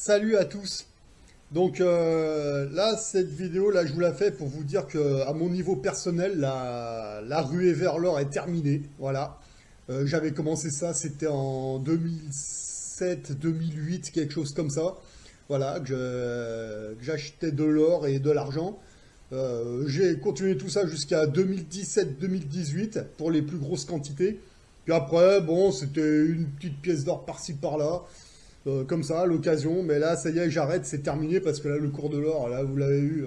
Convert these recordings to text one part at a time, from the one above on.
Salut à tous. Donc là, cette vidéo, là, je vous la fais pour vous dire que à mon niveau personnel, la ruée vers l'or est terminée. Voilà. J'avais commencé ça, c'était en 2007, 2008, quelque chose comme ça. Voilà, que j'achetais de l'or et de l'argent. J'ai continué tout ça jusqu'à 2017-2018 pour les plus grosses quantités. Puis après, bon, c'était une petite pièce d'or par-ci par-là. Comme ça, à l'occasion, mais là, ça y est, j'arrête, c'est terminé parce que là, le cours de l'or, là, vous l'avez eu.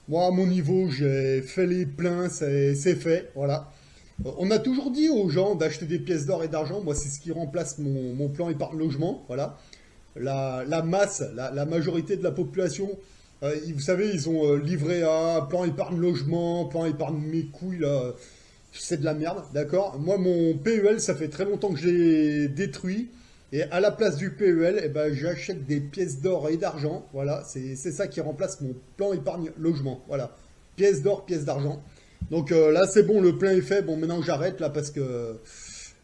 Moi, à mon niveau, j'ai fait les pleins, c'est fait, voilà. On a toujours dit aux gens d'acheter des pièces d'or et d'argent, moi, c'est ce qui remplace mon plan épargne logement, voilà. La masse, la majorité de la population, vous savez, ils ont livret A, plan épargne logement, plan épargne mes couilles, là, c'est de la merde, d'accord? Moi, mon PEL, ça fait très longtemps que je l'ai détruit. Et à la place du PEL, eh ben, j'achète des pièces d'or et d'argent. Voilà, c'est ça qui remplace mon plan épargne logement. Voilà, pièces d'or, pièces d'argent. Donc là, c'est bon, le plein est fait. Bon, maintenant, j'arrête là parce que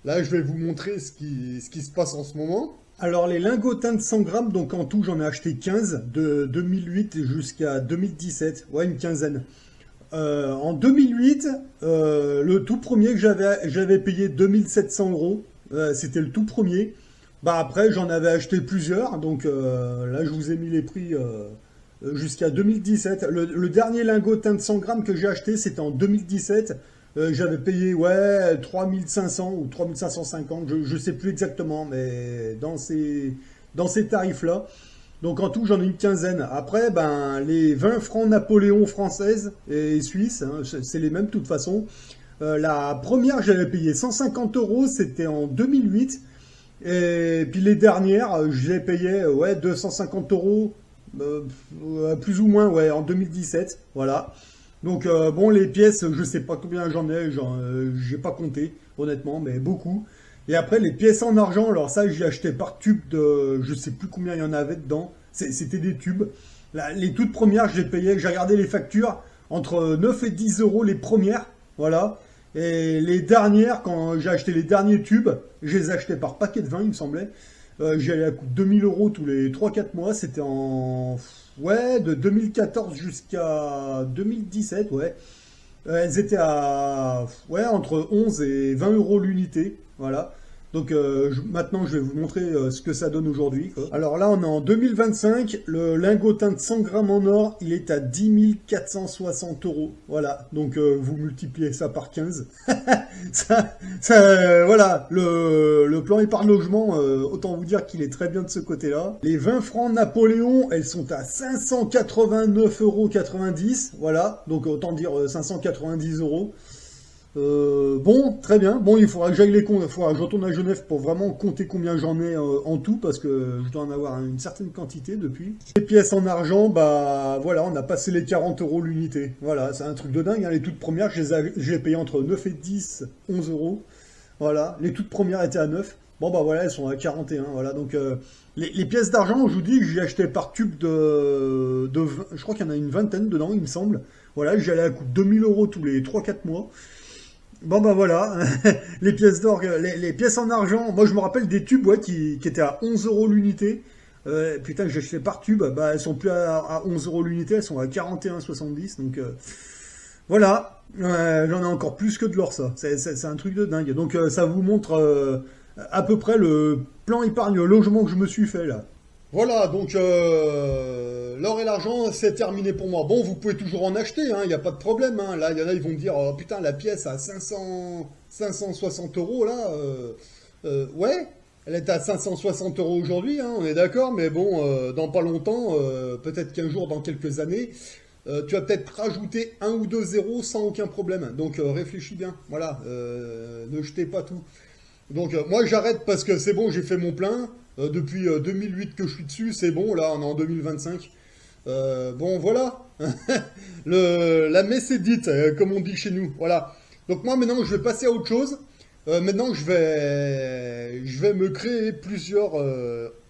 là, je vais vous montrer ce qui se passe en ce moment. Alors, les lingotins de 100 grammes, donc en tout, j'en ai acheté 15 de 2008 jusqu'à 2017. Ouais, une quinzaine. En 2008, le tout premier que j'avais payé 2700 euros. C'était le tout premier. Bah après, j'en avais acheté plusieurs, donc là, je vous ai mis les prix jusqu'à 2017. Le dernier lingotin de 100 grammes que j'ai acheté, c'était en 2017. J'avais payé, ouais, 3500 ou 3550, je ne sais plus exactement, mais dans ces tarifs-là. Donc en tout, j'en ai une quinzaine. Après, ben, les 20 francs Napoléon françaises et suisses, hein, c'est les mêmes de toute façon. La première, j'avais payé 150 euros, c'était en 2008. Et puis les dernières, j'ai payé ouais, 250 euros, plus ou moins ouais, en 2017. Voilà. Donc bon, les pièces, je sais pas combien j'en ai, j'ai pas compté, honnêtement, mais beaucoup. Et après, les pièces en argent, alors ça, j'ai acheté par tube de, je sais plus combien il y en avait dedans. C'était des tubes. Les toutes premières, j'ai payé, j'ai regardé les factures, entre 9 et 10 euros les premières. Voilà. Et les dernières, quand j'ai acheté les derniers tubes, je les achetais par paquet de 20, il me semblait. J'ai allé à coût de 2000 euros tous les 3-4 mois. C'était en... Ouais, de 2014 jusqu'à 2017, ouais. Elles étaient à... Ouais, entre 11 et 20 euros l'unité. Voilà. Donc maintenant, je vais vous montrer ce que ça donne aujourd'hui, quoi. Alors là, on est en 2025. Le lingotin de 100 grammes en or, il est à 10 460 euros. Voilà. Donc vous multipliez ça par 15. Voilà. Le plan épargne logement, autant vous dire qu'il est très bien de ce côté-là. Les 20 francs Napoléon, elles sont à 589,90 euros. Voilà. Donc autant dire 590 euros. Bon, très bien. Bon, il faudra que j'aille les comptes. Il faudra que je retourne à Genève pour vraiment compter combien j'en ai en tout, parce que je dois en avoir une certaine quantité depuis. Les pièces en argent, bah voilà, on a passé les 40 euros l'unité. Voilà, c'est un truc de dingue, hein. Les toutes premières, je les ai payées entre 9 et 10, 11 euros. Voilà, les toutes premières étaient à 9. Bon, bah voilà, elles sont à 41. Voilà, donc les pièces d'argent, je vous dis, j'ai acheté par tube de 20, je crois qu'il y en a une vingtaine dedans, il me semble. Voilà, j'allais à coût de 2000 euros tous les 3-4 mois. Bon bah voilà, les pièces d'or, les pièces en argent, moi je me rappelle des tubes ouais, qui étaient à 11 euros l'unité. Putain, j'ai acheté par tube, bah elles sont plus à 11 euros l'unité, elles sont à 41,70. Donc voilà, j'en ai encore plus que de l'or ça, c'est un truc de dingue. Donc ça vous montre à peu près le plan épargne logement que je me suis fait là. Voilà, donc l'or et l'argent, c'est terminé pour moi. Bon, vous pouvez toujours en acheter, il n'y a pas de problème. Hein. Là, il y en a, ils vont me dire, oh, putain, la pièce à 560 euros, là, ouais, elle est à 560 euros aujourd'hui, on est d'accord, mais bon, dans pas longtemps, peut-être qu'un jour, dans quelques années, tu vas peut-être rajouter un ou deux zéros sans aucun problème. Donc, réfléchis bien, voilà, ne jetez pas tout. Donc moi j'arrête parce que c'est bon, j'ai fait mon plein. Depuis 2008 que je suis dessus, c'est bon, là on est en 2025. Bon voilà, la messe est dite, comme on dit chez nous. Voilà. Donc moi maintenant je vais passer à autre chose. Maintenant je vais me créer plusieurs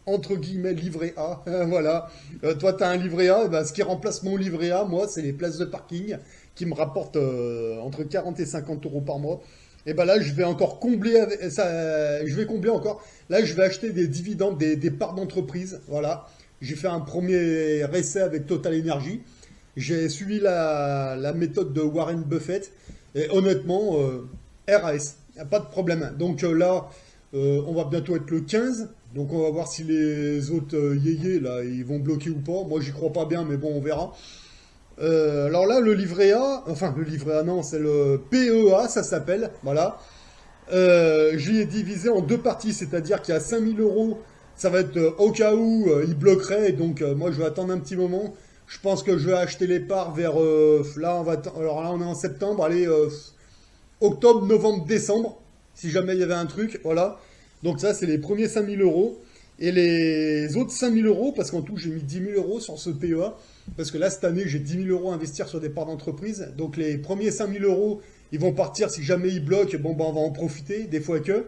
entre guillemets livret A. Voilà. Toi tu as un livret A, et ben, ce qui remplace mon livret A, moi c'est les places de parking qui me rapportent entre 40 et 50 euros par mois. Et ben là, je vais encore combler ça, je vais combler encore. Là, je vais acheter des dividendes, des parts d'entreprise, voilà. J'ai fait un premier essai avec Total Energy. J'ai suivi la méthode de Warren Buffett. Et honnêtement, RAS, y a pas de problème. Donc là, on va bientôt être le 15. Donc on va voir si les autres yéyés, là, ils vont bloquer ou pas. Moi, j'y crois pas bien, mais bon, on verra. Alors là, le livret A, enfin le livret A, non, c'est le PEA, ça s'appelle, voilà. Je l'ai divisé en deux parties, c'est-à-dire qu'il y a 5000 euros, ça va être au cas où il bloquerait, donc moi je vais attendre un petit moment. Je pense que je vais acheter les parts vers, alors là on est en septembre, allez, octobre, novembre, décembre, si jamais il y avait un truc, voilà. Donc ça, c'est les premiers 5000 euros. Et les autres 5000 euros, parce qu'en tout, j'ai mis 10 000 euros sur ce PEA, parce que là, cette année, j'ai 10 000 euros à investir sur des parts d'entreprise. Donc les premiers 5000 euros, ils vont partir si jamais ils bloquent. Bon, ben, on va en profiter, des fois que.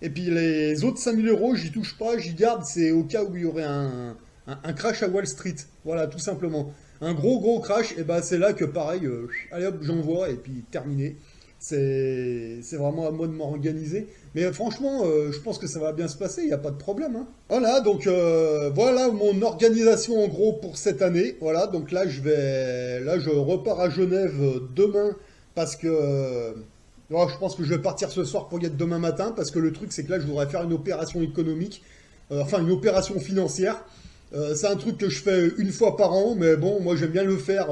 Et puis les autres 5000 euros, j'y touche pas, j'y garde. C'est au cas où il y aurait un crash à Wall Street. Voilà, tout simplement. Un gros crash, et ben c'est là que pareil, allez hop, j'envoie, et puis terminé. C'est vraiment à moi de m'organiser. Mais franchement, je pense que ça va bien se passer, il n'y a pas de problème, hein. Voilà, donc voilà mon organisation en gros pour cette année. Voilà, donc là je repars à Genève demain parce que alors, je pense que je vais partir ce soir pour y être demain matin parce que le truc c'est que là je voudrais faire une opération économique, enfin une opération financière. C'est un truc que je fais une fois par an, mais bon, moi j'aime bien le faire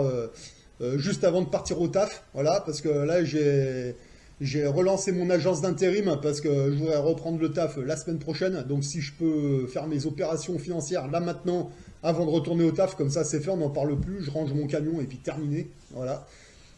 juste avant de partir au taf, voilà, parce que là j'ai relancé mon agence d'intérim parce que je voudrais reprendre le taf la semaine prochaine. Donc si je peux faire mes opérations financières là maintenant, avant de retourner au taf, comme ça c'est fait, on n'en parle plus, je range mon camion et puis terminé, voilà.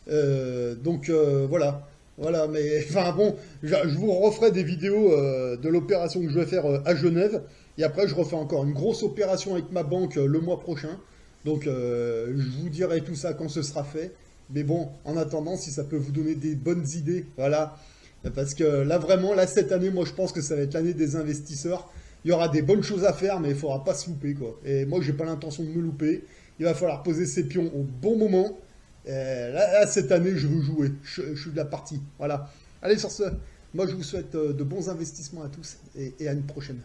Voilà. Voilà, mais enfin bon, je vous referai des vidéos de l'opération que je vais faire à Genève. Et après, je refais encore une grosse opération avec ma banque le mois prochain. Donc, je vous dirai tout ça quand ce sera fait. Mais bon, en attendant, si ça peut vous donner des bonnes idées, voilà. Parce que là, vraiment, là, cette année, moi, je pense que ça va être l'année des investisseurs. Il y aura des bonnes choses à faire, mais il ne faudra pas se louper, quoi. Et moi, j'ai pas l'intention de me louper. Il va falloir poser ses pions au bon moment. Là, cette année, je veux jouer. Je suis de la partie. Voilà. Allez, sur ce, moi, je vous souhaite de bons investissements à tous et à une prochaine.